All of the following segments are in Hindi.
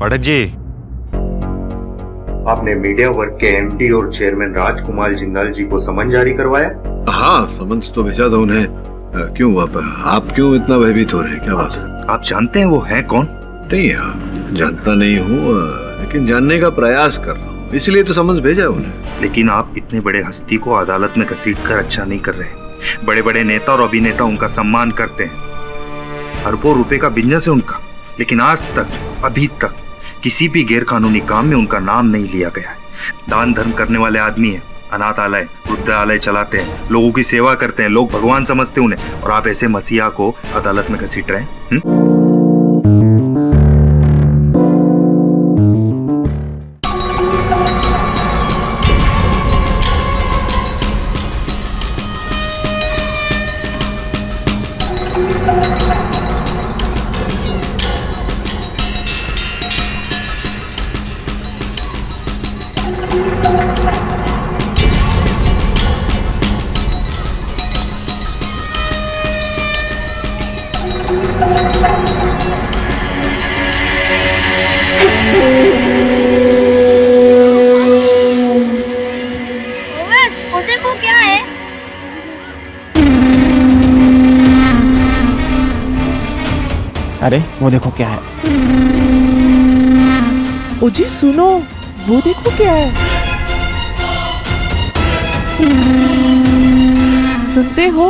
पाठक जी, आपने मीडिया वर्क के एमडी और चेयरमैन राजकुमार जिंदाल जी को समन जारी करवाया? हाँ, समन्स तो भेजा था उन्हें। क्यों आप क्यों इतना भयभीत हो रहे हैं? क्या बात है? आप जानते हैं वो हैं कौन? नहीं, जानता नहीं हूँ, लेकिन जानने का प्रयास कर रहा हूँ, इसलिए तो समन्स भेजा है उन्हें। लेकिन आप इतने बड़े हस्ती को अदालत में घसीटकर अच्छा नहीं कर रहे। बड़े बड़े नेता और अभिनेता उनका सम्मान करते हैं, अरबों रुपए का बिजनेस है उनका, लेकिन आज तक, अभी तक किसी भी गैर कानूनी काम में उनका नाम नहीं लिया गया है। दान धर्म करने वाले आदमी है, अनाथालय, वृद्धालय चलाते हैं, लोगों की सेवा करते हैं, लोग भगवान समझते उन्हें, और आप ऐसे मसीहा को अदालत में घसीट रहे हैं। अरे वो देखो क्या है। ओ जी सुनो, वो देखो क्या है। सुनते हो?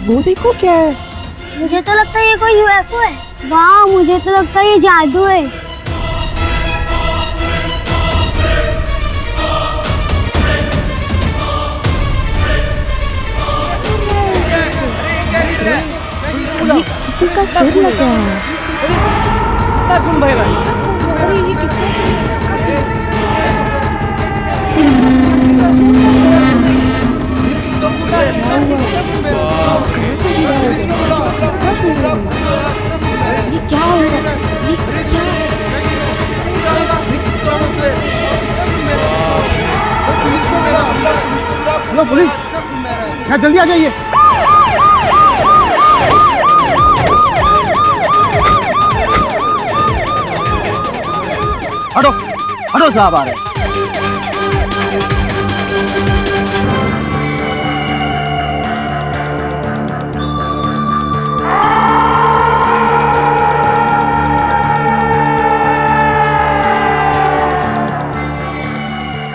वो देखो क्या है। मुझे तो लगता है ये कोई यूएफओ है। वाह, मुझे तो लगता है ये जादू है। किसी का सिर लगा है। अरे ये किसका सिर है? ये क्या हो रहा है? ये क्या है? हेलो पुलिस, यहाँ जल्दी आ जाइए। हटो हटो, साहब आ रहे हैं।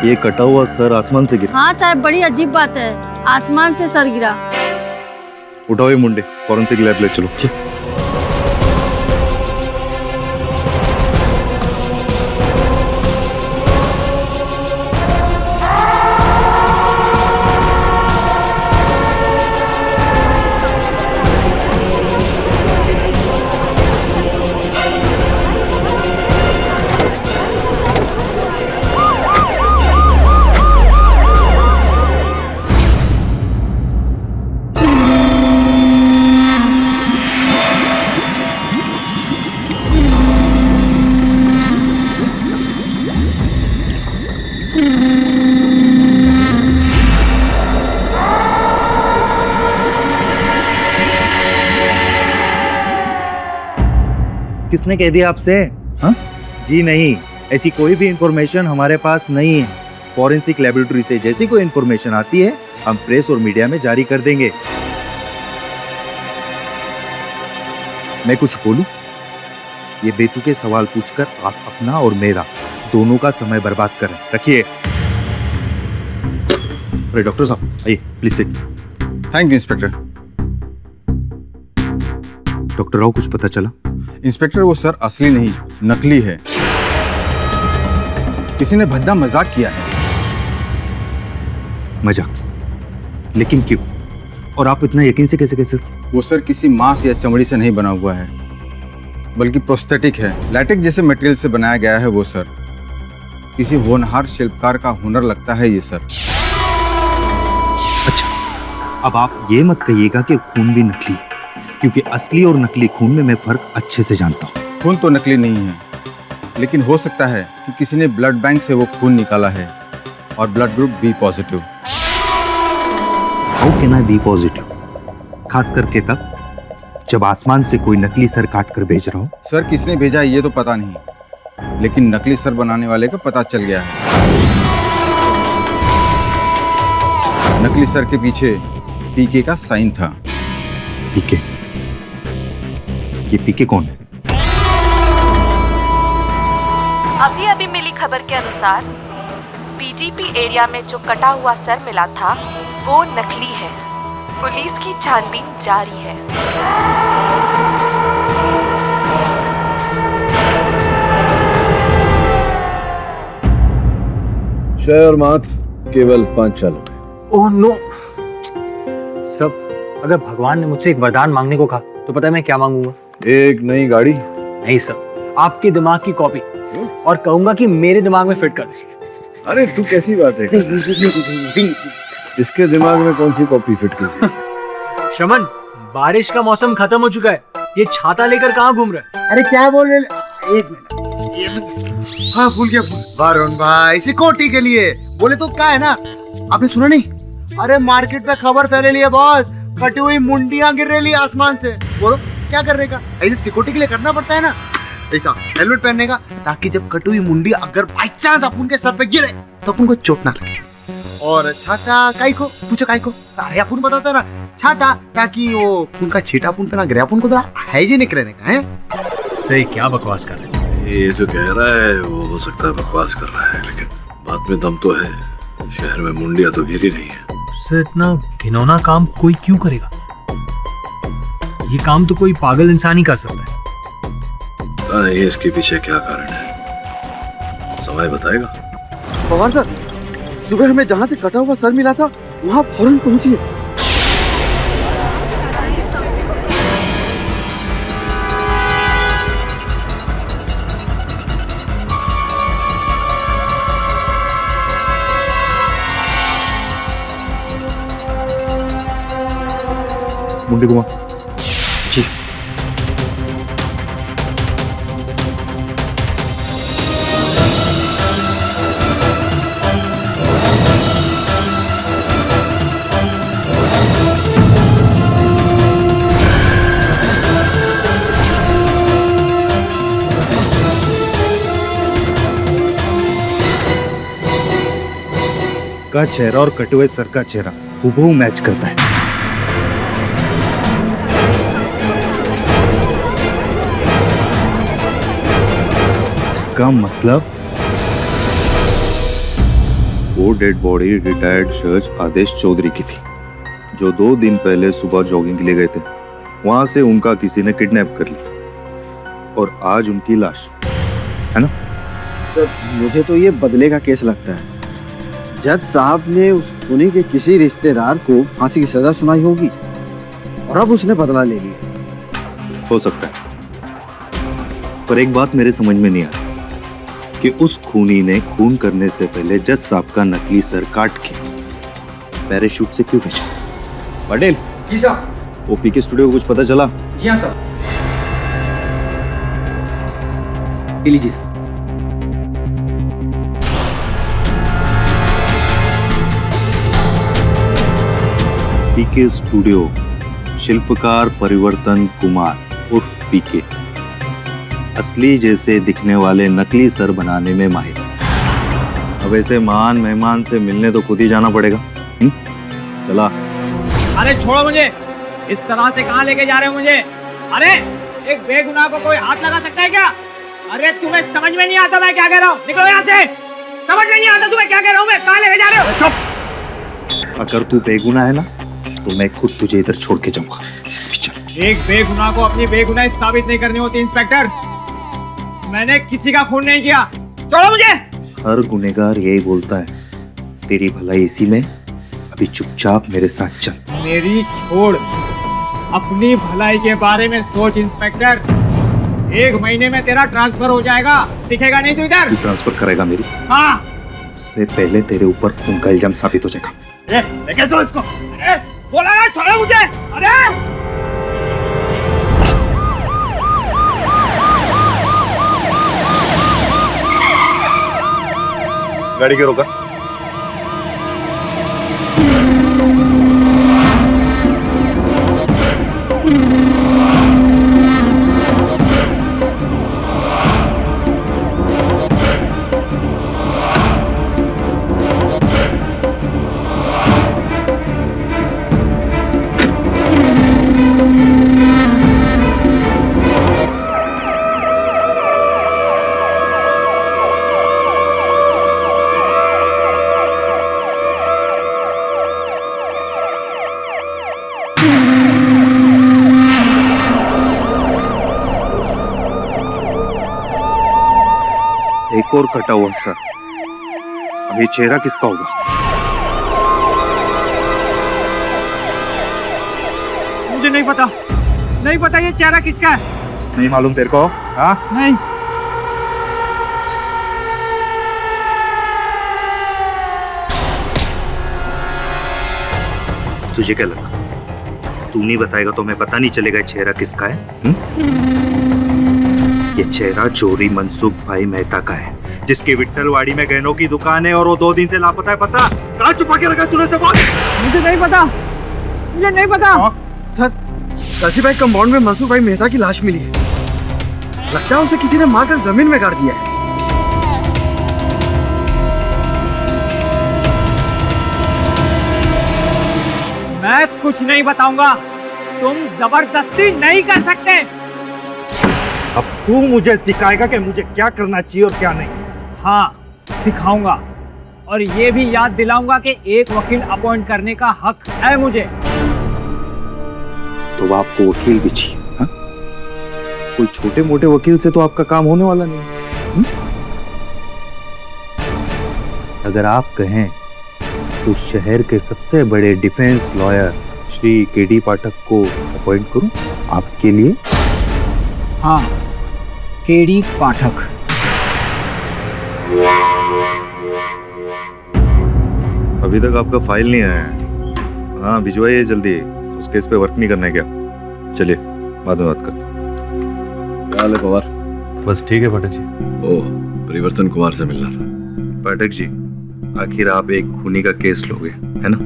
ये कटा हुआ सर आसमान से गिरा? हाँ साहब, बड़ी अजीब बात है, आसमान से सर गिरा। उठाओ ये मुंडे, फॉरेंसिक लैब ले चलो। किसने कह दिया आपसे? हाँ जी नहीं, ऐसी कोई भी इंफॉर्मेशन हमारे पास नहीं है। फॉरेंसिक लेबोरेटरी से जैसी कोई इंफॉर्मेशन आती है हम प्रेस और मीडिया में जारी कर देंगे। मैं कुछ बोलूं? ये बेतुके सवाल पूछकर आप अपना और मेरा दोनों का समय बर्बाद कर रहे हैं। रखिए। अरे डॉक्टर साहब आइए, please sit. Thank you inspector. Doctor Rao, कुछ पता चला? इंस्पेक्टर, वो सर असली नहीं, नकली है। किसी ने भद्दा मजाक किया है। मजाक? लेकिन क्यों? और आप इतना यकीन से कैसे कह सकते? वो सर किसी मांस या चमड़ी से नहीं बना हुआ है, बल्कि प्रोस्थेटिक है। लैटेक्स जैसे मटेरियल से बनाया गया है वो सर। किसी होनहार शिल्पकार का हुनर लगता है ये सर। अच्छा, अब आप ये मत कहिएगा कि खून भी नकली, क्योंकि असली और नकली खून में मैं फर्क अच्छे से जानता हूँ। खून तो नकली नहीं है, लेकिन हो सकता है कि किसी ने ब्लड बैंक से वो खून निकाला है और blood group B positive. How can I be positive? खास करके तब जब आसमान से कोई नकली सर काट कर भेज रहा हो। सर किसने भेजा ये तो पता नहीं, लेकिन नकली सर बनाने वाले का पता चल गया है। नकली सर के पीछे पीके का साइन था। पीके? ये पीके कौन है? अभी अभी मिली खबर के अनुसार बीजीपी एरिया में जो कटा हुआ सर मिला था वो नकली है। पुलिस की छानबीन जारी है। शय और मात केवल 5 चालू है। ओह नो सब, अगर भगवान ने मुझसे एक वरदान मांगने को कहा तो पता है मैं क्या मांगूंगा? एक नई गाड़ी? नहीं सर, आपके दिमाग की कॉपी, और कहूंगा कि मेरे दिमाग में फिट कर दे। अरे तू कैसी बात है? इसके दिमाग में कौन सी कॉपी फिट की? शमन, बारिश का मौसम खत्म हो चुका है, ये छाता लेकर कहाँ घूम रहा है? अरे क्या बोल रहे? एक मिनट, ये तो हाँ भूल गया। वरुण भाई सिक्योरिटी के लिए बोले तो क्या है ना, आपने सुना नहीं? अरे मार्केट में खबर फैले ली है बॉस, कटी हुई मुंडियां गिर रही आसमान से। बोलो क्या करने का? ऐसे सिक्योरिटी के लिए करना पड़ता है ना, ऐसा हेलमेट पहनने का, ताकि जब कटी हुई मुंडी अगर बाई चांस अपन के सर पे गिरे तो अपन को चोट ना लगे। और छाता काई को पूछो, काई को? अरे अपन बताता ना, छाता ताकि वो उनका छीटा अपन पे ना गिरे, अपन को तो हाइजीनिक रहने का है। सही, क्या बकवास कर रहे हैं? ये जो कह रहा है वो हो सकता है बकवास कर रहा है, लेकिन बात में दम तो है। शहर में मुंडिया तो घिरी रही है। सर इतना घिनौना काम कोई क्यों करेगा? ये काम तो कोई पागल इंसान ही कर सकता है। पता नहीं इसके पीछे क्या कारण है, समय बताएगा। पवार सर, सुबह हमें जहाँ से कटा हुआ सर मिला था वहाँ फौरन पहुंचिए। मुंडी घुमा। जी। इसका चेहरा और कटे हुए सर का चेहरा हूबहू मैच करता है। इसका मतलब वो डेड बॉडी रिटायर्ड जज आदेश चौधरी की थी, जो 2 दिन पहले सुबह जॉगिंग के लिए गए थे। वहां से उनका किसी ने किडनैप कर लिया और आज उनकी लाश है ना? सर मुझे तो ये बदले का केस लगता है। जज साहब ने उस खूनी के किसी रिश्तेदार को फांसी की सजा सुनाई होगी और अब उसने बदला ले लिया। हो सकता है, पर एक बात मेरे समझ में नहीं आ रही कि उस खूनी ने खून करने से पहले जज साहब का नकली सर काट के पैराशूट से क्यों भेजा? पटेल जी साहब। ओपी के स्टूडियो को कुछ पता चला? जी हाँ साहब। लीजिए साहब। पीके स्टूडियो, शिल्पकार परिवर्तन कुमार उर्फ पीके, असली जैसे दिखने वाले नकली सर बनाने में माहिर। अब ऐसे महान मेहमान से मिलने तो खुद ही जाना पड़ेगा। चला। अरे छोड़ो मुझे, इस तरह से कहाँ लेके जा रहे हो मुझे? अरे एक बेगुनाह को कोई हाथ लगा सकता है क्या? अरे तुम्हें समझ में नहीं आता मैं क्या कह रहा हूँ? निकलो यहाँ से। समझ में नहीं आता तुम्हें क्या कह रहा हूँ मैं? कहाँ लेके जा रहे हो? चुप। अगर तू बेगुनाह है ना तो मैं खुद तुझे इधर छोड़ के जाऊंगा। एक बेगुनाह को अपनी बेगुनाही साबित नहीं करनी होती इंस्पेक्टर। मैंने किसी का खून नहीं किया, छोड़ो मुझे। हर गुनहगार यही बोलता है, तेरी भलाई इसी में। अभी चुपचाप मेरे साथ चल। मेरी छोड़, अपनी भलाई के बारे में सोच इंस्पेक्टर। 1 महीने में तेरा ट्रांसफर हो जाएगा, दिखेगा नहीं तू इधर। तू ट्रांसफर करेगा मेरी? हाँ। उससे पहले तेरे ऊपर खून का इल्जाम साबित हो जाएगा। लेके चलो इसको। अरे बोला ना, छोड़ो मुझे। अरे गाड़ी क्यों रोका? एक और कटा हुआ सर। अब ये चेहरा किसका होगा? मुझे नहीं पता, नहीं पता ये चेहरा किसका है। नहीं मालूम तेरे को? हाँ, नहीं। तुझे क्या लगा तू नहीं बताएगा तो मैं पता नहीं चलेगा ये चेहरा किसका है? ये चेहरा चोरी मनसुख भाई मेहता का है, जिसकी विट्ठलवाड़ी में गहनों की दुकान है और वो 2 दिन से लापता है। पता कहाँ छुपा के रखा तूने? सब मुझे नहीं पता, मुझे नहीं पता। सर, काशी भाई कंपाउंड में मनसुख भाई मेहता की लाश मिली है। लगता है उसे किसी ने मारकर जमीन में गाड़ दिया है। मैं कुछ नहीं बताऊंगा, तुम जबरदस्ती नहीं कर सकते। अब तू मुझे सिखाएगा कि मुझे क्या करना चाहिए और क्या नहीं? हाँ, सिखाऊंगा और ये भी याद दिलाऊंगा कि एक वकील अपॉइंट करने का हक है मुझे। तो आपको वकील भी चाहिए? हाँ? कोई छोटे मोटे वकील से तो आपका काम होने वाला नहीं है। अगर आप कहें तो शहर के सबसे बड़े डिफेंस लॉयर श्री केडी पाठक को अपॉइंट करूं आपके लिए? हाँ, केडी पाठक। अभी तक आपका फाइल नहीं आया है। हाँ, भिजवाइए जल्दी, उस केस पे वर्क नहीं करना है क्या? चलिए बाद में बात करते हैं। क्या हाल है पवार? बस ठीक है पाठक जी। ओह, परिवर्तन कुमार से मिलना था। पाठक जी, आखिर आप एक खूनी का केस लोगे, है ना?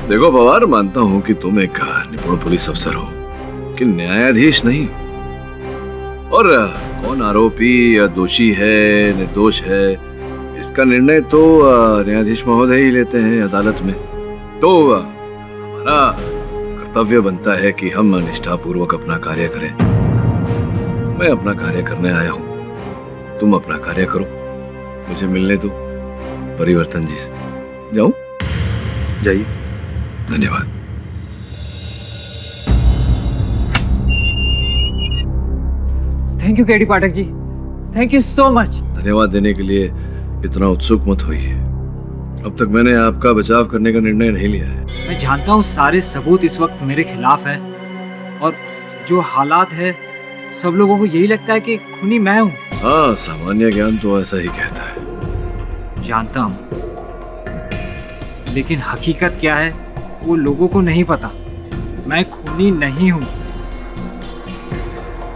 देखो पवार, मानता हूँ कि तुम एक निपुण पुलिस अफसर हो, कि न्यायाधीश नहीं। और कौन आरोपी या दोषी है, निर्दोष है, इसका निर्णय तो न्यायाधीश महोदय ही लेते हैं अदालत में। तो हमारा कर्तव्य बनता है कि हम निष्ठापूर्वक अपना कार्य करें। मैं अपना कार्य करने आया हूँ, तुम अपना कार्य करो, मुझे मिलने दो परिवर्तन जी से। जाऊं? जाइए। धन्यवाद। Thank you KD Pathak ji, thank you so much. धन्यवाद देने के लिए इतना उत्सुक मत होइए। अब तक मैंने आपका बचाव करने का निर्णय नहीं लिया है। मैं जानता हूँ सारे सबूत इस वक्त मेरे खिलाफ है और जो हालात है सब लोगों को यही लगता है कि खूनी मैं हूँ। हाँ, सामान्य ज्ञान तो ऐसा ही कहता है। जानता हूँ, लेकिन हकीकत क्या है वो लोगों को नहीं पता। मैं खूनी नहीं हूँ।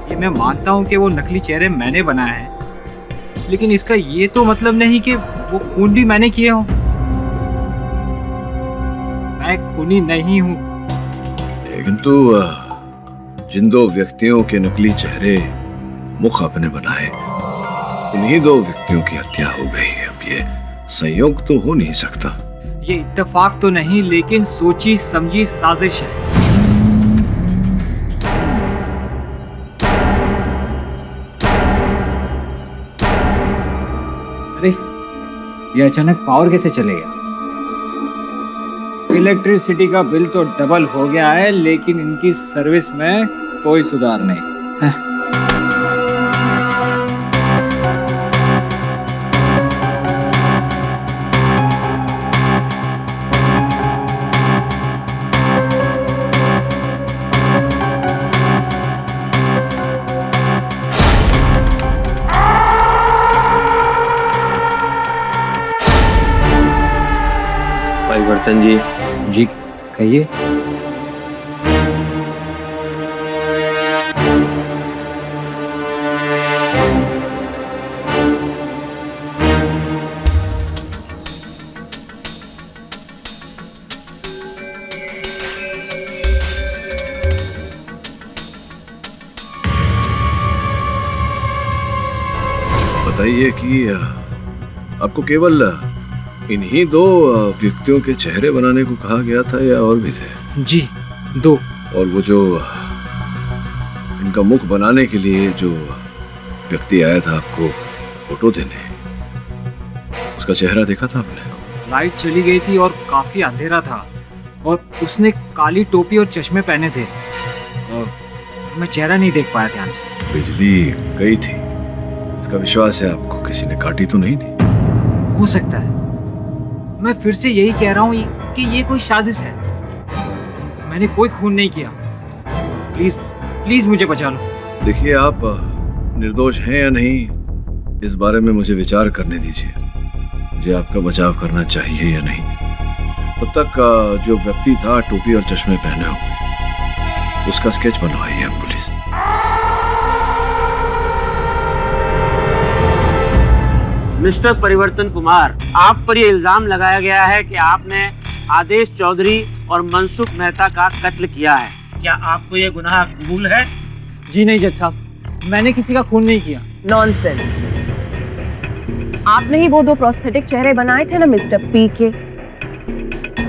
ये मैं मानता हूँ कि वो नकली चेहरे मैंने बनाए हैं, लेकिन इसका ये तो मतलब नहीं कि वो खून भी मैंने किए हों। मैं खूनी नहीं हूँ। लेकिन तो जिन 2 व्यक्तियों के नकली चेहरे मुख आपने बनाए, उन्हीं 2 व्यक्तियों की हत्या हो गई। अब ये संयोग तो हो नहीं सकता। ये इत्तेफाक तो नहीं, लेकिन सोची समझी साजिश है। अरे, ये अचानक पावर कैसे चले गया? इलेक्ट्रिसिटी का बिल तो डबल हो गया है, लेकिन इनकी सर्विस में कोई सुधार नहीं है। परिवर्तन जी। जी कहिए। बताइए कि आपको केवल इन्हीं 2 व्यक्तियों के चेहरे बनाने को कहा गया था या और भी थे? जी, 2। और वो जो इनका मुख बनाने के लिए जो व्यक्ति आया था आपको फोटो देने, उसका चेहरा देखा था आपने? लाइट चली गई थी और काफी अंधेरा था और उसने काली टोपी और चश्मे पहने थे और मैं चेहरा नहीं देख पाया ध्यान से। बिजली गई थी, का विश्वास है आपको किसी ने काटी तो नहीं थी? हो सकता है। मैं फिर से यही कह रहा हूँ कि ये कोई साजिश है। मैंने कोई खून नहीं किया। प्लीज प्लीज मुझे बचा लो। देखिए, आप निर्दोष हैं या नहीं इस बारे में मुझे विचार करने दीजिए। मुझे आपका बचाव करना चाहिए या नहीं। तब तक जो व्यक्ति था टोपी और चश्मे पहने हुए, उसका स्केच बनवाइए आप पुलिस। मिस्टर परिवर्तन कुमार, आप पर यह इल्जाम लगाया गया है कि आपने आदेश चौधरी और मनसुख मेहता का कत्ल किया है। क्या आपको ये गुनाह कबूल है? जी नहीं जज साहब, मैंने किसी का खून नहीं किया। नॉनसेंस। आपने ही वो 2 प्रोस्थेटिक चेहरे बनाए थे ना मिस्टर पीके।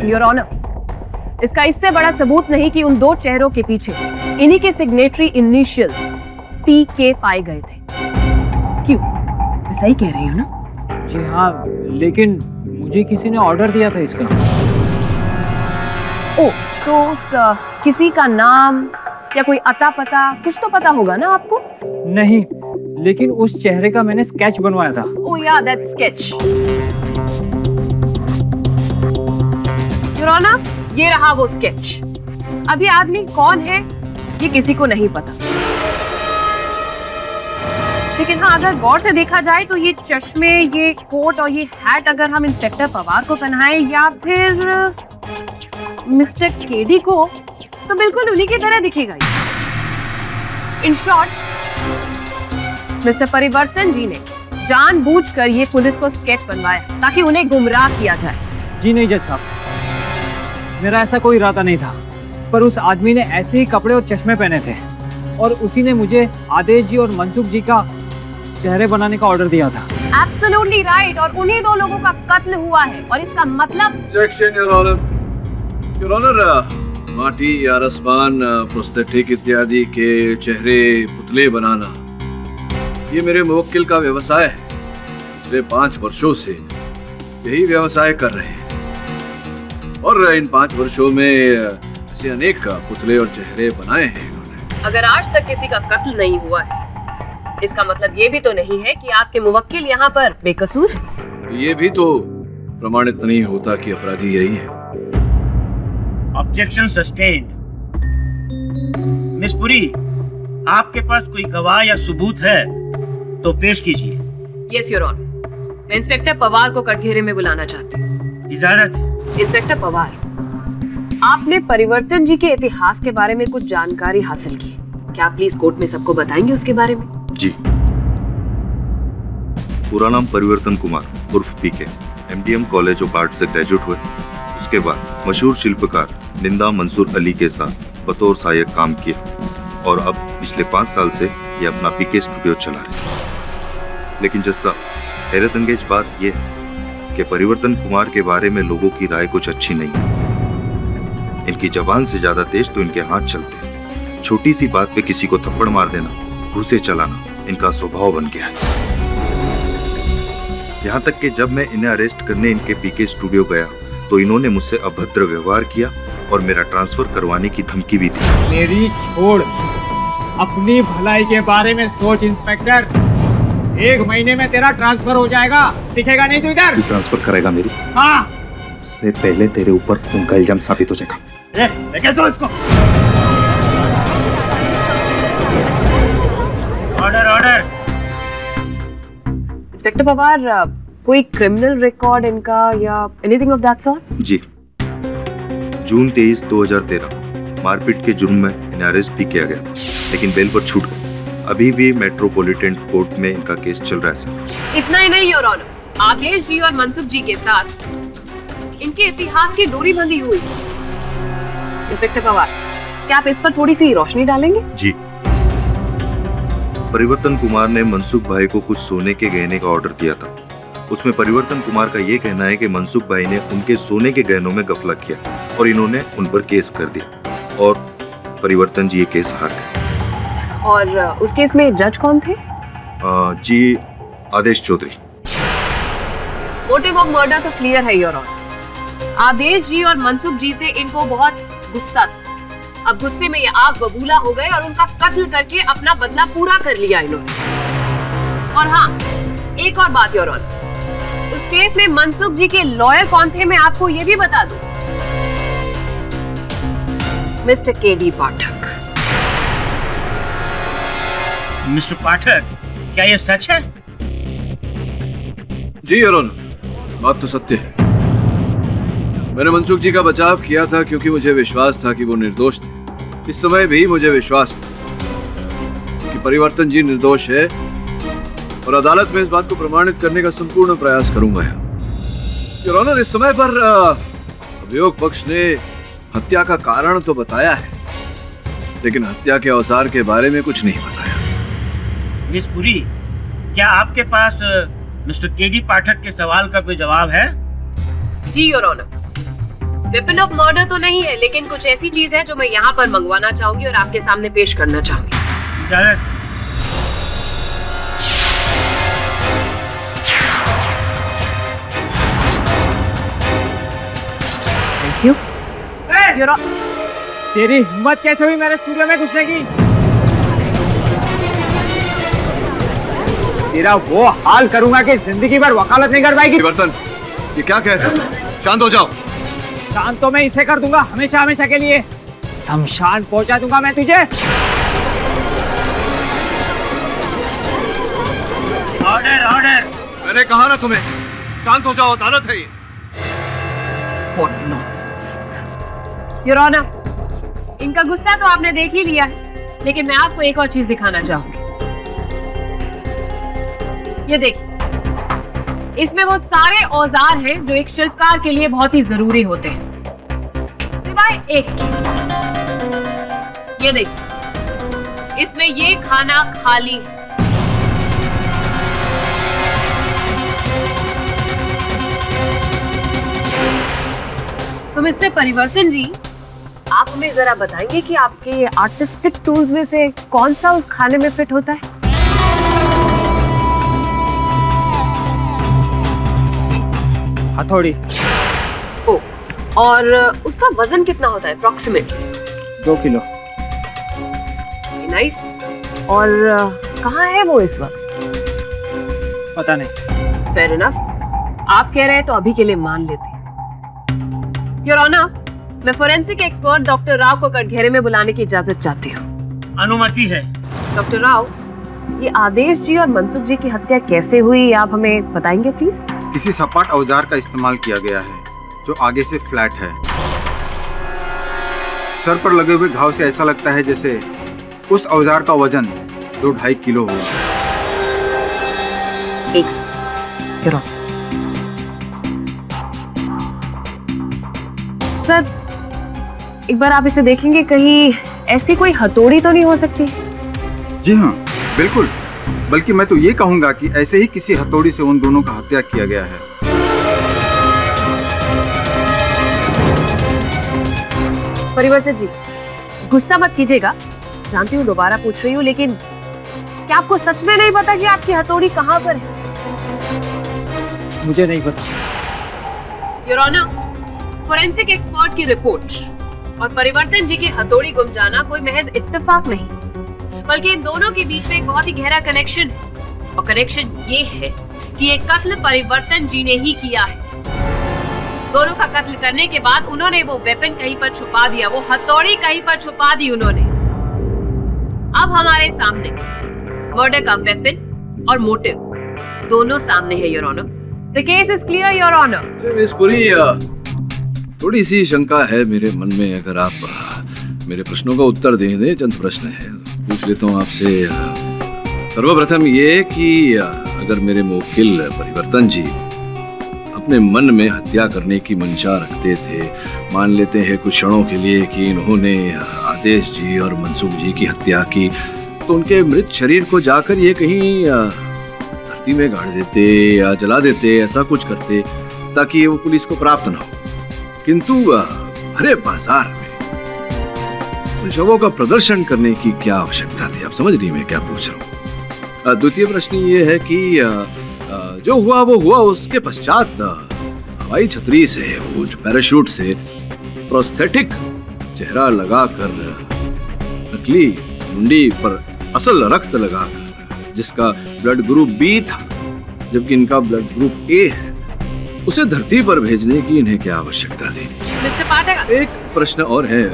योर ऑनर, इसका इससे बड़ा सबूत नहीं कि उन 2 चेहरों के पीछे इन्हीं के सिग्नेटरी इनिशियल पीके पाए गए थे। क्यों? मैं सही कह रही हूँ ना? जी हाँ, लेकिन मुझे किसी ने ऑर्डर दिया था इसका। ओ, तो उस किसी का नाम या कोई अता पता कुछ तो पता होगा ना आपको? नहीं, लेकिन उस चेहरे का मैंने स्केच बनवाया था। Oh yeah, that sketch. Your Honor, ये रहा वो स्केच। अब ये आदमी कौन है ये किसी को नहीं पता, लेकिन हाँ, अगर गौर से देखा जाए तो ये चश्मे, ये कोट और ये हैट अगर हम इंस्पेक्टर पवार को पहनाएं या फिर मिस्टर केडी को, तो बिल्कुल उन्हीं की तरह दिखेगा। इन शॉर्ट, मिस्टर परिवर्तन जी ने जानबूझकर ये पुलिस को स्केच बनवाया ताकि उन्हें गुमराह किया जाए। जी नहीं जज साहब, मेरा ऐसा कोई इरादा नहीं था, पर उस आदमी ने ऐसे ही कपड़े और चश्मे पहने थे और उसी ने मुझे आदेश जी और मनसुख जी का चेहरे बनाने का ऑर्डर दिया था। एब्सोल्युटली राइट, और उन्हीं 2 लोगों का कत्ल हुआ है और इसका मतलब। Objection your honour. Your honour, माटी या रसबान, प्रोस्थेटिक इत्यादि के चेहरे पुतले बनाना ये मेरे मुवक्किल का व्यवसाय है। पिछले 5 वर्षों से यही व्यवसाय कर रहे हैं और इन 5 वर्षों में ऐसे अनेक पुतले और चेहरे बनाए हैं इन्होंने। अगर आज तक किसी का कत्ल नहीं हुआ है, इसका मतलब ये भी तो नहीं है कि आपके मुवक्किल यहाँ पर बेकसूर है। ये भी तो प्रमाणित नहीं होता कि अपराधी यही है। Objection sustained. मिस पुरी, आपके पास कोई गवाह या सबूत है तो पेश कीजिए। यस योर ऑनर, मैं इंस्पेक्टर पवार को कटघरे में बुलाना चाहती हूँ। इजाजत। इंस्पेक्टर पवार, आपने परिवर्तन जी के इतिहास के बारे में कुछ जानकारी हासिल की, क्या आप प्लीज कोर्ट में सबको बताएंगे उसके बारे में? जी। पूरा नाम परिवर्तन कुमार उर्फ पीके, MDM कॉलेज ऑफ आर्ट से ग्रेजुएट हुए। उसके बाद मशहूर शिल्पकार निंदा मंसूर अली के साथ बतौर सहायक काम किया और अब पिछले 5 साल से ये अपना पीके स्टूडियो चला रहे हैं। लेकिन जैसा हैरत अंगेज बात यह है कि परिवर्तन कुमार के बारे में लोगों की राय कुछ अच्छी नहीं है। इनकी जबान से ज्यादा तेज तो इनके हाथ चलते हैं। छोटी सी बात पे किसी को थप्पड़ मार देना, घूंसे चलाना इनका स्वभाव बन गया है। यहाँ तक कि जब मैं इन्हें अरेस्ट करने इनके पीके स्टूडियो गया तो इन्होंने मुझसे अभद्र व्यवहार किया और मेरा ट्रांसफर करवाने की धमकी भी दी। मेरी छोड़, अपनी भलाई के बारे में सोच इंस्पेक्टर। 1 महीने में तेरा ट्रांसफर हो जाएगा, दिखेगा नहीं तू इधर। तू ट्रांसफर करेगा मेरी? हाँ। उससे पहले तेरे ऊपर खून का इल्जाम साबित हो जाएगा। लेके चलो इसको। Order order. इंस्पेक्टर पवार, कोई क्रिमिनल रिकॉर्ड इनका या एनीथिंग ऑफ दैट सॉर्ट? जी। जून 23, 2013 मारपीट के जुर्म में इन्हें अरेस्ट भी किया गया था, लेकिन बेल पर छूट गए। अभी भी मेट्रोपॉलिटन कोर्ट में इनका केस चल रहा है सर। इतना ही नहीं योर ऑनर, आदेश जी और मनसुख जी के साथ इनके इतिहास की डोरी बंधी हुई। इंस्पेक्टर पवार, क्या आप इस पर थोड़ी सी रोशनी डालेंगे? जी। परिवर्तन कुमार ने मनसुख भाई को कुछ सोने के गहने का ऑर्डर दिया था। उसमें परिवर्तन कुमार का ये कहना है कि मनसुख भाई ने उनके सोने के गहनों में गफलत किया और इन्होंने उन पर केस कर दिया और परिवर्तन जी ये केस हार गए। और उस केस में जज कौन थे? जी, आदेश चौधरी। मोटिव ऑफ मर्डर तो क्लियर है योर ऑनर। आदेश जी और मनसुख जी से इनको बहुत गुस्सा था। अब गुस्से में ये आग बबूला हो गए और उनका कत्ल करके अपना बदला पूरा कर लिया इन्होंने। और हाँ, एक और बात योर ऑनर, उस केस में मनसुख जी के लॉयर कौन थे मैं आपको ये भी बता दूं, मिस्टर केडी पाठक। मिस्टर पाठक, क्या ये सच है? जी योर ऑनर, बात तो सत्य है। मैंने मनसुख जी का बचाव किया था क्योंकि मुझे विश्वास था कि वो निर्दोष थे। इस समय भी मुझे विश्वास है कि परिवर्तन जी निर्दोष है और अदालत में इस बात को प्रमाणित करने का संपूर्ण प्रयास करूंगा। योर ऑनर, इस समय पर अभियोग पक्ष ने हत्या का कारण तो बताया है, लेकिन हत्या के औजार के बारे में कुछ नहीं बताया। मिस पुरी, क्या आपके पास मिस्टर केडी पाठक के सवाल का कोई जवाब है? जी your honour, weapon of murder तो नहीं है, लेकिन कुछ ऐसी चीज है जो मैं यहाँ पर मंगवाना चाहूंगी और आपके सामने पेश करना चाहूंगी। इजाजत। Thank you your honour. तेरी हिम्मत कैसे हुई मेरे स्टूडियो में घुसने की? तेरा वो हाल करूंगा कि जिंदगी भर वकालत नहीं कर पाएगी। परिवर्तन, ये क्या कह रहे हो? शांत हो जाओ। शांत तो मैं इसे कर दूंगा हमेशा हमेशा के लिए। शमशान पहुंचा दूंगा मैं तुझे। Order order. मैंने कहा ना तुम्हें, शांत हो जाओ, अदालत है ये। What nonsense. योर ऑनर, इनका गुस्सा तो आपने देख ही लिया है, लेकिन मैं आपको एक और चीज दिखाना चाहूंगी। ये देखिए, इसमें वो सारे औजार हैं जो एक शिल्पकार के लिए बहुत ही जरूरी होते हैं, सिवाय एक के। ये देखिए, इसमें ये खाना खाली है। तो मिस्टर परिवर्तन जी, आप हमें जरा बताएंगे कि आपके आर्टिस्टिक टूल्स में से कौन सा उस खाने में फिट होता है? हथौड़ी। ओ, और उसका वजन कितना होता है अप्रॉक्सीमेट? 2 किलो। नाइस। और कहाँ है वो इस वक्त? पता नहीं। फेयर इनफ, आप कह रहे हैं तो अभी के लिए मान लेते हैं। योर ऑनर, मैं फोरेंसिक एक्सपर्ट डॉक्टर राव को कटघरे में बुलाने की इजाजत चाहती हूँ। अनुमति है। डॉक्टर राव, ये आदेश जी और मनसुख जी की हत्या कैसे हुई, आप हमें बताएंगे प्लीज? किसी सपाट औजार का इस्तेमाल किया गया है जो आगे से फ्लैट है। सर पर लगे हुए घाव से ऐसा लगता है जैसे उस औजार का वजन 2-2.5 किलो हो। एक सेकंड। सर, एक बार आप इसे देखेंगे, कहीं ऐसी कोई हथौड़ी तो नहीं हो सकती? जी हाँ, बिल्कुल। बल्कि मैं तो ये कहूंगा कि ऐसे ही किसी हथौड़ी से उन दोनों का हत्या किया गया है। परिवर्तन जी, गुस्सा मत कीजिएगा, जानती हूँ दोबारा पूछ रही हूँ, लेकिन क्या आपको सच में नहीं पता कि आपकी हथौड़ी कहाँ पर है? मुझे नहीं पता। योर ऑनर, फोरेंसिक एक्सपर्ट की रिपोर्ट और परिवर्तन जी की हथौड़ी गुम जाना कोई महज इत्तेफाक नहीं, बल्कि इन दोनों के बीच में एक बहुत ही गहरा कनेक्शन है। और कनेक्शन ये है कि ये कत्ल परिवर्तन जी ने ही किया है। दोनों का कत्ल करने के बाद उन्होंने वो वेपन कहीं पर छुपा दिया, वो हथौड़ी कहीं पर छुपा दी उन्होंने। अब हमारे सामने मर्डर का वेपन और मोटिव दोनों सामने है your honour. The case is clear your honour. Miss Puri, थोड़ी सी शंका है मेरे मन में, अगर आप मेरे प्रश्नों का उत्तर दें। चंद प्रश्न है, पूछ लेता हूँ आपसे। सर्वप्रथम ये कि अगर मेरे मुवक्किल परिवर्तन जी अपने मन में हत्या करने की मंशा रखते थे, मान लेते हैं कुछ क्षणों के लिए कि इन्होंने आदेश जी और मनसुख जी की हत्या की, तो उनके मृत शरीर को जाकर ये कहीं धरती में गाड़ देते या जला देते, ऐसा कुछ करते ताकि वो पुलिस को प्राप्त न हो। किंतु भरे बाजार में उन शवों का प्रदर्शन करने की क्या आवश्यकता थी? आप समझ रही मैं क्या पूछ रहा हूँ। द्वितीय प्रश्न ये है कि जो हुआ वो हुआ, उसके पश्चात हवाई छतरी से, वो जो पैराशूट से प्रोस्थेटिक चेहरा लगाकर, नकली मुंडी पर असल रक्त लगाकर जिसका ब्लड ग्रुप बी था जबकि इनका ब्लड ग्रुप ए है, उसे धरती पर भेजने की इन्हें क्या आवश्यकता थी? मिस्टर पाठक, एक प्रश्न और है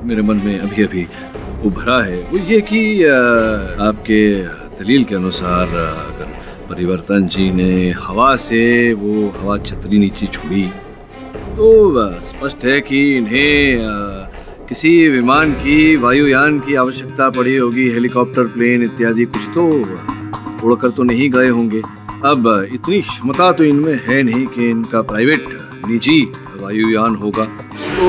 मेरे मन में अभी अभी उभरा है, वो ये कि आपके दलील के अनुसार अगर परिवर्तन जी ने हवा से वो हवा छतरी नीचे छोड़ी तो स्पष्ट है कि इन्हें किसी विमान की, वायुयान की आवश्यकता पड़ी होगी, हेलीकॉप्टर, प्लेन इत्यादि कुछ तो उड़कर तो नहीं गए होंगे। अब इतनी क्षमता तो इनमें है नहीं कि इनका प्राइवेट निजी वायुयान होगा, तो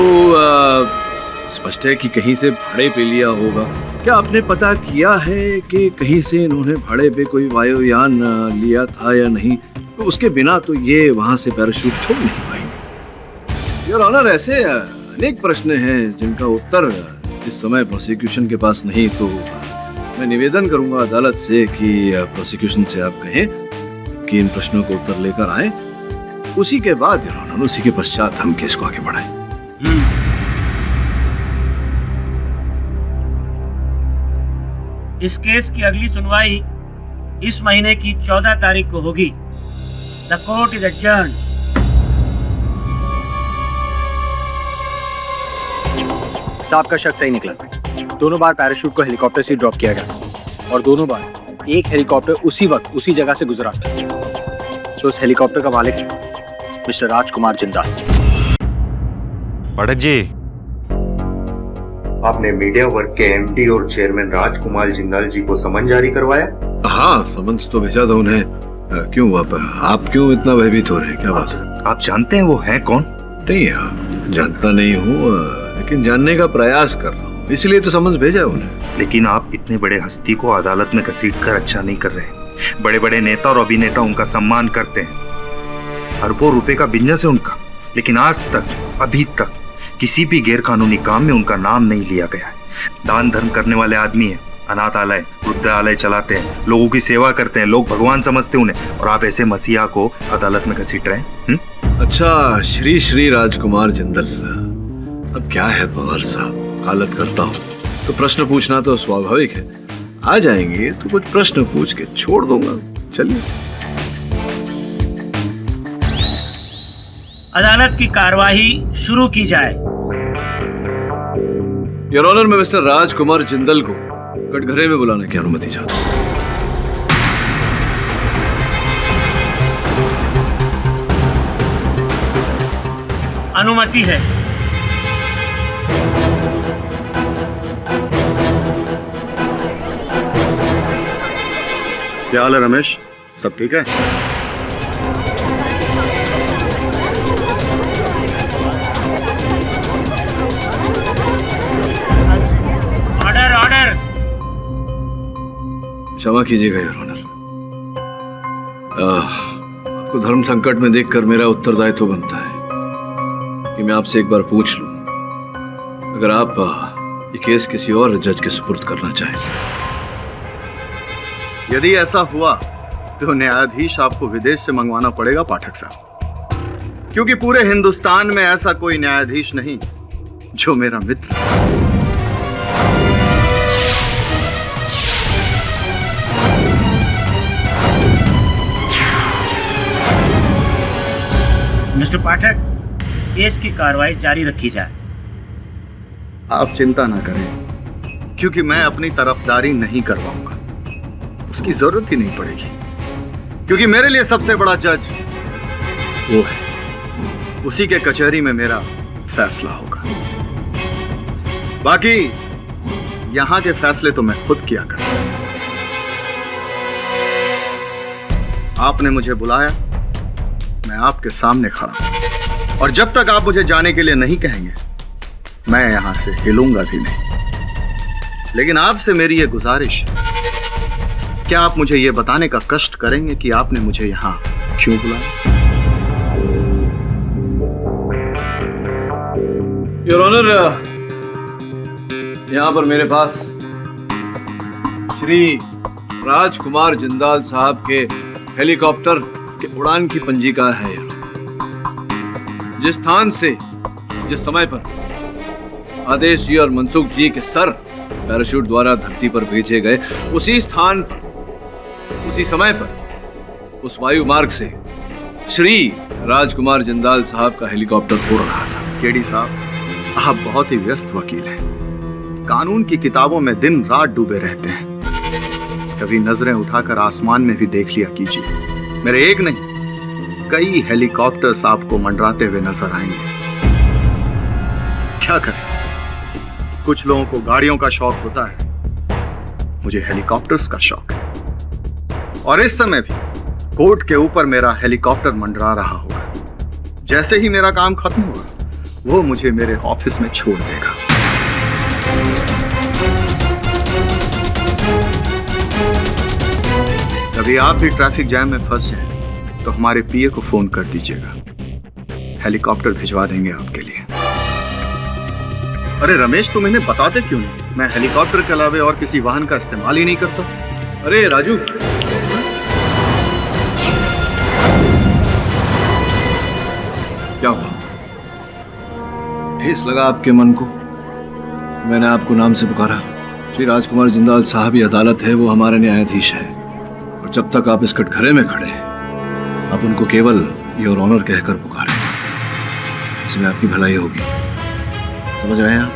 स्पष्ट है कि कहीं से भाड़े पे लिया होगा। क्या आपने पता किया है कि कहीं से इन्होंने भाड़े पे कोई वायुयान लिया था या नहीं? तो उसके बिना तो ये वहां से पैराशूट छोड़ नहीं पाएंगे। योर ऑनर, ऐसे अनेक प्रश्न हैं जिनका उत्तर इस समय प्रोसिक्यूशन के पास नहीं, तो मैं निवेदन करूंगा अदालत से कि प्रोसिक्यूशन से आप कहें कि इन प्रश्नों को उत्तर लेकर आए, उसी के बाद योर ऑनर, उसी के पश्चात हम केस को आगे बढ़ाएं। इस केस की अगली सुनवाई इस महीने की 14 तारीख को होगी। The court is adjourned. साहब का शक सही निकला। दोनों बार पैराशूट को हेलीकॉप्टर से ड्रॉप किया गया और दोनों बार एक हेलीकॉप्टर उसी वक्त उसी जगह से गुजरा। तो उस हेलीकॉप्टर का मालिक मिस्टर राजकुमार जिंदाल। पाठक जी, आपने मीडिया वर्क के एमडी और चेयरमैन राजकुमार जिंदाल जी को समन जारी करवाया? हाँ, समन्स तो भेजा था उन्हें। क्यों आप क्यों इतना भयभीत हो रहे हैं? क्या बात है? आप जानते हैं वो हैं कौन? नहीं, जानता नहीं हूँ, लेकिन जानने का प्रयास कर रहा हूँ, इसलिए तो समन्स भेजा है उन्हें। लेकिन आप इतने बड़े हस्ती को अदालत में घसीटकर अच्छा नहीं कर रहे। बड़े बड़े नेता और अभिनेता उनका सम्मान करते हैं, अरबों रुपए का बिजनेस है उनका, लेकिन आज तक, अभी तक किसी भी गैर कानूनी काम में उनका नाम नहीं लिया गया है। दान धर्म करने वाले आदमी है, अनाथालय, वृद्धालय चलाते हैं, लोगों की सेवा करते हैं, लोग भगवान समझते उन्हें, और आप ऐसे मसीहा को अदालत में घसीट रहे हैं। अच्छा, श्री श्री राजकुमार जिंदल, अब क्या है पवार साहब, वकालत करता हूँ तो प्रश्न पूछना तो स्वाभाविक है। आ जाएंगे तो कुछ प्रश्न पूछ के छोड़ दूंगा। चलिए। अदालत की कार्यवाही शुरू की जाए। योर ऑनर, मैं मिस्टर राजकुमार जिंदल को कटघरे में बुलाने की अनुमति चाहता हूँ। अनुमति है। क्या हाल है रमेश? सब ठीक है? Order order. क्षमा कीजिएगा योर ऑनर, आपको धर्म संकट में देखकर मेरा उत्तरदायित्व बनता है कि मैं आपसे एक बार पूछ लूं, अगर आप ये केस किसी और जज के सुपुर्द करना चाहें। यदि ऐसा हुआ तो न्यायाधीश आपको विदेश से मंगवाना पड़ेगा पाठक साहब, क्योंकि पूरे हिंदुस्तान में ऐसा कोई न्यायाधीश नहीं जो मेरा मित्र है। मिस्टर पाठक, केस की कार्रवाई जारी रखी जाए। आप चिंता ना करें, क्योंकि मैं अपनी तरफदारी नहीं करवाऊंगा, उसकी जरूरत ही नहीं पड़ेगी, क्योंकि मेरे लिए सबसे बड़ा जज वो है, उसी के कचहरी में मेरा फैसला होगा। बाकी यहां के फैसले तो मैं खुद किया करता। आपने मुझे बुलाया, मैं आपके सामने खड़ा हूं, और जब तक आप मुझे जाने के लिए नहीं कहेंगे मैं यहां से हिलूंगा भी नहीं। लेकिन आपसे मेरी ये गुजारिश है, क्या आप मुझे ये बताने का कष्ट करेंगे कि आपने मुझे यहां क्यों बुलाया? योर ऑनर, यहां पर मेरे पास श्री राजकुमार जिंदाल साहब के हेलीकॉप्टर के उड़ान की पंजिका है। जिस स्थान से, जिस समय पर आदेश जी और मनसुख जी के सर पैराशूट द्वारा धरती पर भेजे गए, उसी स्थान पर उसी समय पर उस वायु मार्ग से श्री राजकुमार जिंदाल साहब का हेलीकॉप्टर उड़ रहा था। केडी साहब, आप बहुत ही व्यस्त वकील हैं। कानून की किताबों में दिन रात डूबे रहते हैं। कभी नजरें उठाकर आसमान में भी देख लिया कीजिए। मेरे एक नहीं, कई हेलीकॉप्टर्स आपको मंडराते हुए नजर आएंगे। क्या करें, कुछ लोगों को गाड़ियों का शौक होता है, मुझे हेलीकॉप्टर्स का शौक है। और इस समय भी कोर्ट के ऊपर मेरा हेलीकॉप्टर मंडरा रहा होगा। जैसे ही मेरा काम खत्म होगा, वो मुझे मेरे ऑफिस में छोड़ देगा। कभी आप भी ट्रैफिक जैम में फंस जाए तो हमारे पीए को फोन कर दीजिएगा, हेलीकॉप्टर भिजवा देंगे आपके लिए। अरे रमेश, तुम इन्हें बताते क्यों नहीं? मैं हेलीकॉप्टर के अलावा और किसी वाहन का इस्तेमाल ही नहीं करता। अरे राजू, क्या हुआ? ठेस लगा आपके मन को? मैंने आपको नाम से पुकारा। श्री राजकुमार जिंदाल साहब ही अदालत है, वो हमारे न्यायाधीश है। और जब तक आप इस कटघरे में खड़े हैं, आप उनको केवल योर ऑनर कहकर पुकारें। इसमें आपकी भलाई होगी। समझ रहे हैं आप?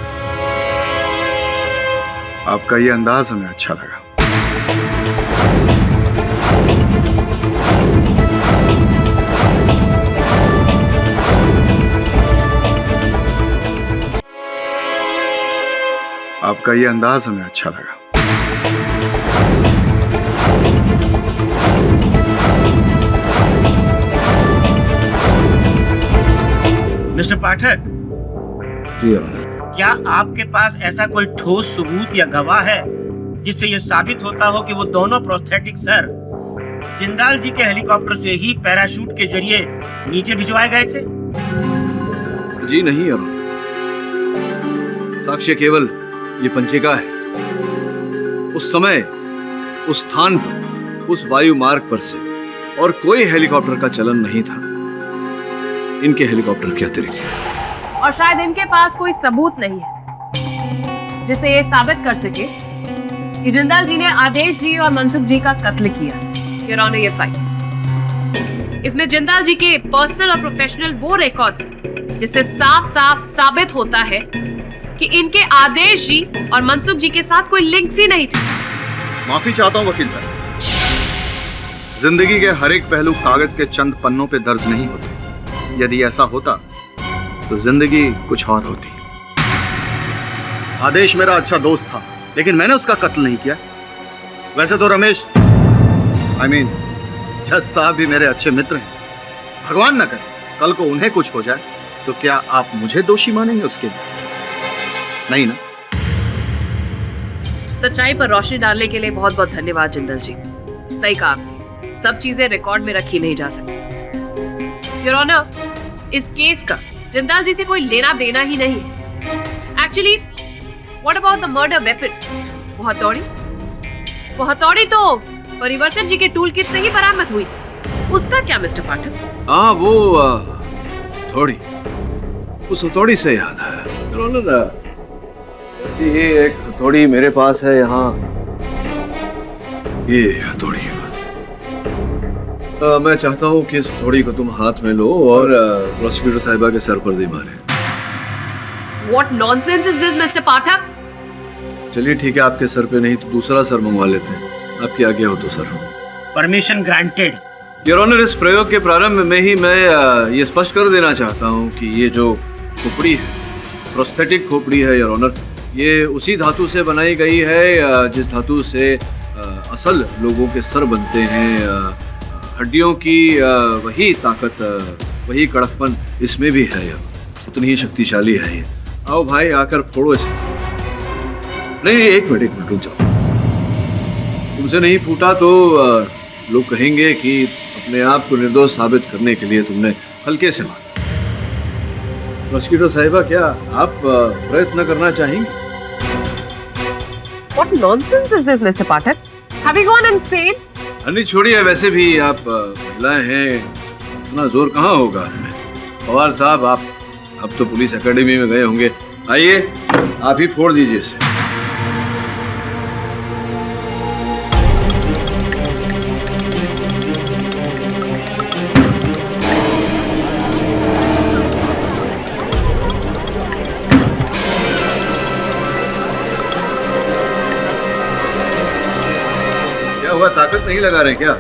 आपका ये अंदाज हमें अच्छा लगा। आपका ये अंदाज हमें अच्छा लगा। मिस्टर पाठक, जी, क्या आपके पास ऐसा कोई ठोस सबूत या गवाह है जिससे यह साबित होता हो कि वो दोनों प्रोस्थेटिक सर जिंदाल जी के हेलीकॉप्टर से ही पैराशूट के जरिए नीचे भिजवाए गए थे? जी नहीं, और साक्ष्य केवल ये पंचिका है। उस समय, उस स्थान पर, उस वायु मार्ग पर से और कोई हेलीकॉप्टर का चलन नहीं था, इनके हेलीकॉप्टर के अतिरिक्त। और शायद इनके पास कोई सबूत नहीं है जिसे ये साबित कर सके कि जिंदाल जी ने आदेश जी और मनसुख जी का कत्ल किया। योर ऑनर, ये फाइल, इसमें जिंदाल जी के पर्सनल और प्रोफेशनल वो रिकॉर्ड्स जिससे साफ साफ साबित होता है कि इनके आदेश जी और मनसुख जी के साथ कोई लिंक्स ही नहीं थी। माफी चाहता हूं वकील साहब, जिंदगी के हर एक पहलू कागज के चंद पन्नों पे दर्ज नहीं होते। यदि ऐसा होता तो जिंदगी कुछ और होती। आदेश मेरा अच्छा दोस्त था, लेकिन मैंने उसका कत्ल नहीं किया। वैसे तो रमेश, जज साहब भी मेरे अच्छे मित्र हैं। भगवान न करे कल को उन्हें कुछ हो जाए तो क्या आप मुझे दोषी मानेंगे उसके लिए? नहीं ना? सच्चाई पर रोशनी डालने के लिए बहुत बहुत धन्यवाद जिंदल जी। सही कहा आपने, सब चीजें रिकॉर्ड में रखी नहीं जा सकती। योर ऑनर, इस केस का जिंदाल जी से कोई लेना देना ही नहीं है। Actually, what about the murder weapon? वो हथौड़ी तो परिवर्तन जी के टूल किट से ही बरामद हुई थी। उसका क्या मिस्टर पाठक? हाँ, वो हथौड़ी, उस हथौड़ी से याद है योर ऑनर, ये एक हथौड़ी मेरे पास है यहाँ। ये हथौड़ी, मैं चाहता हूँ कि इस हथौड़ी को तुम हाथ में लो और प्रोसिक्यूटर साहिबा के सर पर दे मारे। What nonsense is this, Mr. पाठक? चलिए ठीक है, आपके सर पे नहीं तो दूसरा सर मंगवा लेते हैं। आपकी आज्ञा हो तो sir. Permission granted. Your honour, इस प्रयोग के प्रारंभ में ही मैं ये स्पष्ट कर देना चाहता हूँ कि ये जो खोपड़ी है, प्रोस्थेटिक खोपड़ी है योर ऑनर, ये उसी धातु से बनाई गई है जिस धातु से असल लोगों के सर बनते हैं। हड्डियों की वही ताकत, वही कड़कपन इसमें भी है, उतनी ही शक्तिशाली है ये। आओ भाई, आकर फोड़ो इसे। नहीं, एक मिनट रुक जाओ। तुमसे नहीं फूटा तो लोग कहेंगे कि अपने आप को निर्दोष साबित करने के लिए तुमने हल्के से मारा। प्रोसिक्यूटर साहिबा, क्या आप प्रयत्न करना चाहेंगे? What nonsense is this, Mr. Pathak? Have you gone insane? नहीं, छोड़िए, वैसे भी आप महिलाएं हैं, इतना जोर कहाँ होगा आप में। पवार साहब, आप तो पुलिस एकेडमी में गए होंगे। आइए, आप ही फोड़ दीजिए इसे। नहीं लगा रहे क्या?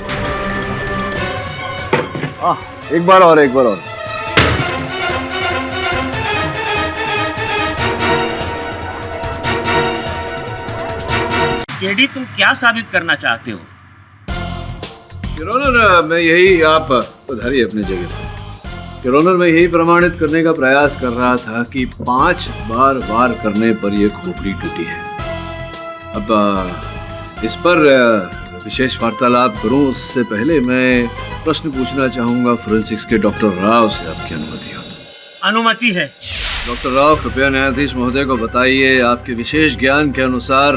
एक बार और, एक बार और। केडी, तुम क्या साबित करना चाहते हो? योर ऑनर, मैं यही, आप उधर अपनी जगह। योर ऑनर, मैं यही प्रमाणित करने का प्रयास कर रहा था कि 5 बार वार करने पर यह खोपड़ी टूटी है। अब इस पर विशेष वार्तालाप करूं उससे पहले मैं प्रश्न पूछना चाहूंगा फोरेंसिक्स के डॉक्टर राव से, आपकी अनुमति हो? अनुमति है। डॉक्टर राव, कृपया न्यायाधीश महोदय को बताइए, आपके विशेष ज्ञान के अनुसार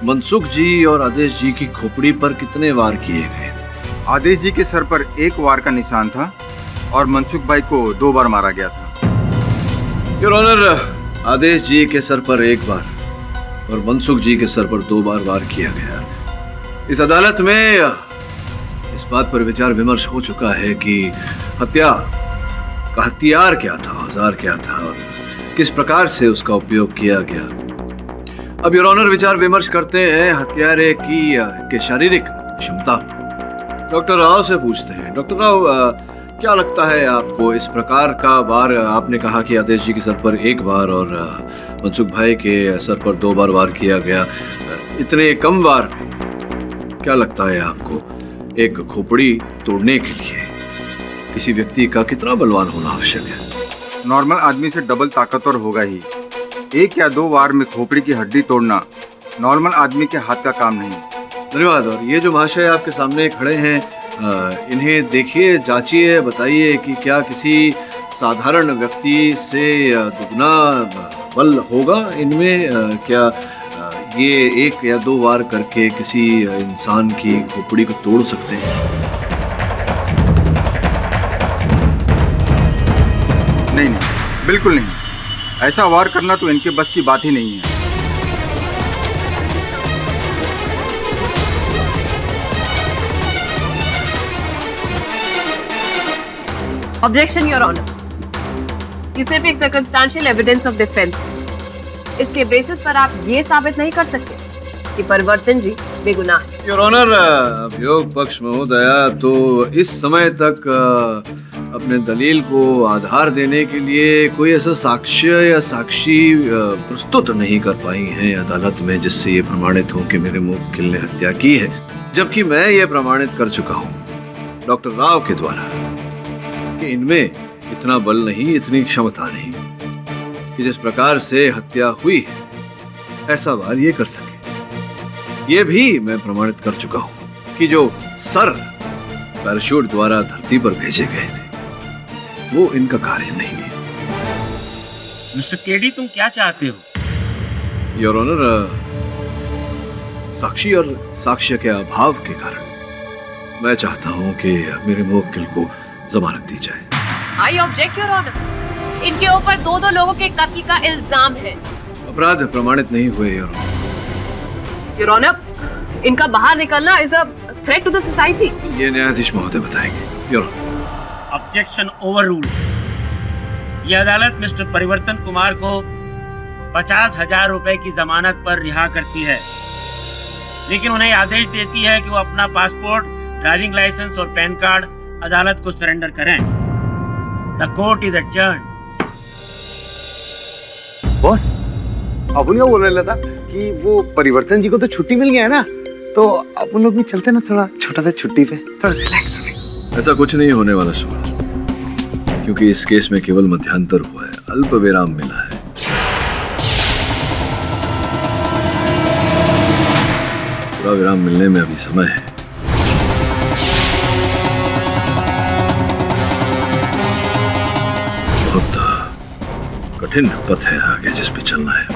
मनसुख जी और आदेश जी की खोपड़ी पर कितने वार किए गए थे? आदेश जी के सर पर 1 वार का निशान था और मनसुख भाई को 2 बार मारा गया था। योर ऑनर, आदेश जी के सर पर 1 बार और मनसुख जी के सर पर 2 बार वार किया गया। इस अदालत में इस बात पर विचार विमर्श हो चुका है कि हत्या का हथियार क्या था, औजार क्या था और किस प्रकार से उसका उपयोग किया गया। अब योर ऑनर, विचार विमर्श करते हैं हत्यारे की शारीरिक क्षमता। डॉक्टर राव से पूछते हैं। डॉक्टर राव, क्या लगता है आपको, इस प्रकार का वार, आपने कहा कि आदेश जी के सर पर 1 बार और मनसुख भाई के सर पर 2 बार वार किया गया, इतने कम वार में क्या लगता है आपको एक खोपड़ी तोड़ने के लिए किसी व्यक्ति का कितना बलवान होना आवश्यक है? नॉर्मल आदमी से डबल ताकतवर होगा ही। 1 या 2 वार में खोपड़ी की हड्डी तोड़ना नॉर्मल आदमी के हाथ का काम नहीं। धन्यवाद। और ये जो महाशय आपके सामने खड़े हैं, इन्हें देखिए, जांचिए, बताइए कि क्या किसी साधारण व्यक्ति से दुगना बल होगा इनमें? क्या ये 1 या 2 वार करके किसी इंसान की खोपड़ी को तोड़ सकते हैं? नहीं, बिल्कुल नहीं। ऐसा वार करना तो इनके बस की बात ही नहीं है। ऑब्जेक्शन योर ऑनर, ये सिर्फ एक सर्कमस्टेंशियल एविडेंस ऑफ डिफेंस। इसके बेसिस पर आप ये साबित नहीं कर सकते कि परिवर्तन जी बेगुनाह है। योर ऑनर, अभियोग पक्ष महोदया तो इस समय तक अपने दलील को आधार देने के लिए कोई ऐसा साक्ष्य या साक्षी प्रस्तुत नहीं कर पाई हैं अदालत में जिससे ये प्रमाणित हो कि मेरे मुवक्किल ने हत्या की है, जबकि मैं ये प्रमाणित कर चुका हूँ डॉक्टर राव के द्वारा कि इनमें इतना बल नहीं, इतनी क्षमता नहीं कि जिस प्रकार से हत्या हुई है ऐसा वार ये कर सके। ये भी मैं प्रमाणित कर चुका हूं कि जो सर पैराशूट द्वारा धरती पर भेजे गए थे वो इनका कार्य नहीं है। मिस्टर केडी, तुम क्या चाहते हो? योर ऑनर, साक्षी और साक्ष्य के अभाव के कारण मैं चाहता हूं कि मेरे मुवक्किल को जमानत दी जाए। आई ऑब्जेक्ट योर ऑनर, इनके ऊपर 2 लोगों के कत्ल का इल्जाम है। अपराध प्रमाणित नहीं हुए योर ऑनर, इनका बाहर निकलना is a threat to the society. ये न्यायाधीश महोदय बताएंगे। Your objection overruled. ये अदालत मिस्टर परिवर्तन कुमार को 50,000 रुपए की जमानत पर रिहा करती है, लेकिन उन्हें आदेश देती है कि वो अपना पासपोर्ट, ड्राइविंग लाइसेंस और पैन कार्ड अदालत को सरेंडर करें। The court is adjourned. Boss, अपन क्या बोल रहे था कि वो परिवर्तन जी को तो छुट्टी मिल गया है ना, तो अपन लोग भी चलते ना थोड़ा छोटा सा छुट्टी पे, थोड़ा रिलैक्स हो। ऐसा कुछ नहीं होने वाला सुमन, क्योंकि इस केस में केवल मध्यांतर हुआ है, अल्प विराम मिला है। पूरा विराम मिलने में अभी समय है। बहुत कठिन पथ है आगे जिस पे चलना है।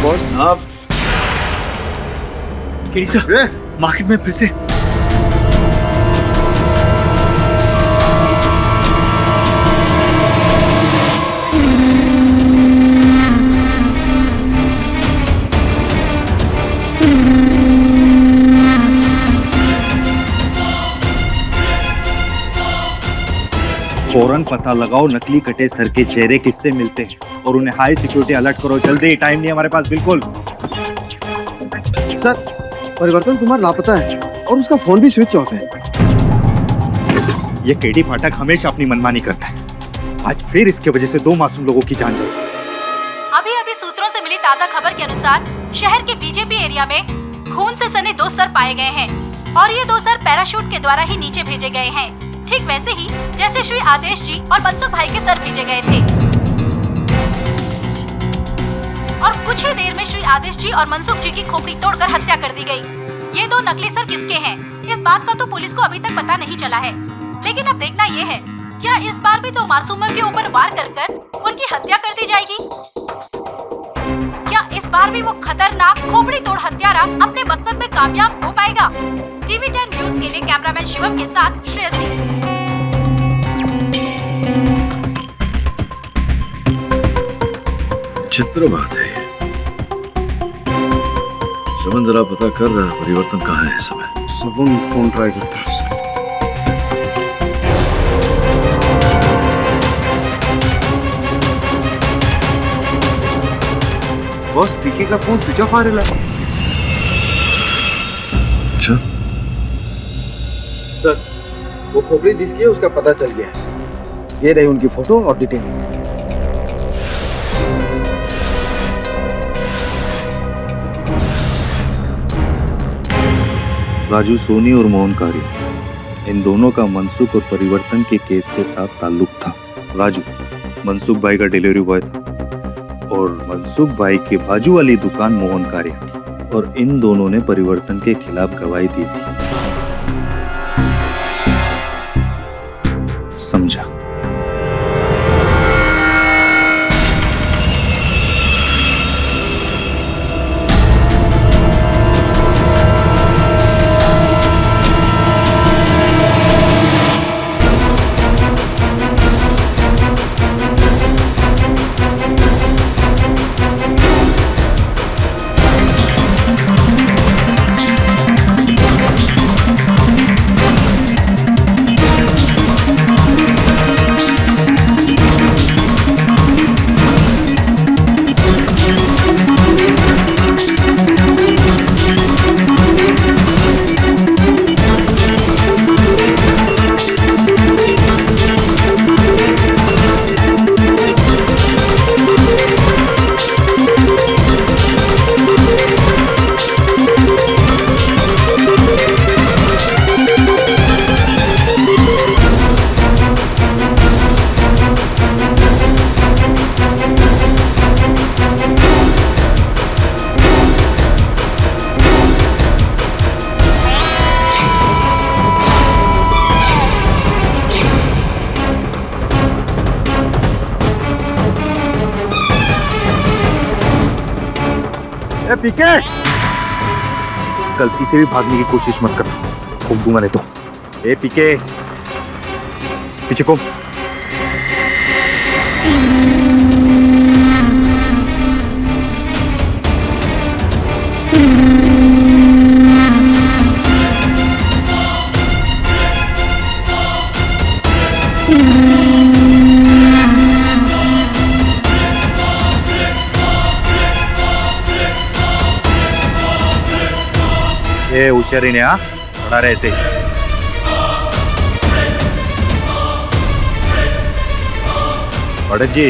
बॉस, आप मार्केट में फिर से फौरन पता लगाओ नकली कटे सर के चेहरे किससे मिलते हैं और उन्हें हाई सिक्योरिटी अलर्ट करो जल्दी। टाइम नहीं हमारे पास बिल्कुल। सर, परिवर्तन कुमार लापता है और उसका फोन भी स्विच ऑफ है। ये केडी फाटक हमेशा अपनी मनमानी करता है। आज फिर इसके वजह से 2 मासूम लोगों की जान गई। अभी सूत्रों से मिली ताज़ा खबर के अनुसार शहर के बीजेपी एरिया में खून से सने 2 सर पाए गए हैं और ये 2 सर पैराशूट के द्वारा ही नीचे भेजे गए हैं, ठीक वैसे ही जैसे श्री आदेश जी और मनसुख भाई के सर भेजे गए थे। और कुछ ही देर में श्री आदेश जी और मनसुख जी की खोपड़ी तोड़कर हत्या कर दी गई। ये 2 नकली सर किसके हैं, इस बात का तो पुलिस को अभी तक पता नहीं चला है। लेकिन अब देखना ये है, क्या इस बार भी 2 मासूमों के ऊपर वार कर उनकी हत्या कर दी जाएगी? क्या इस बार भी वो खतरनाक खोपड़ी तोड़ हत्यारा अपने मकसद में कामयाब हो पाएगा? टीवी 10 न्यूज के लिए कैमरामैन शिवम के साथ श्रेयसी। चित्र बात है। श्रवण जरा पता कर रहा है परिवर्तन कहाँ है इस समय। सबून फोन ट्राई करता है। बॉस, पीके का फोन स्विच ऑफ आ रहा है। अच्छा सर, वो खोपड़ी जिसकी है उसका पता चल गया है। ये रही उनकी फोटो और डिटेल। राजू सोनी और मोहन कारी, इन दोनों का मनसुख और परिवर्तन के केस के साथ ताल्लुक था। राजू मनसुख भाई का डिलीवरी बॉय था और मनसुख भाई के बाजू वाली दुकान मोहन कारिया की, और इन दोनों ने परिवर्तन के खिलाफ गवाही दी थी। समझा? पीके, गलती से भी भागने की कोशिश मत करना, ठोक दूंगा नहीं तो। ए पीके, पीछे को। ये हुशारी ने खड़ा रहे ऐसे। भड़क जी,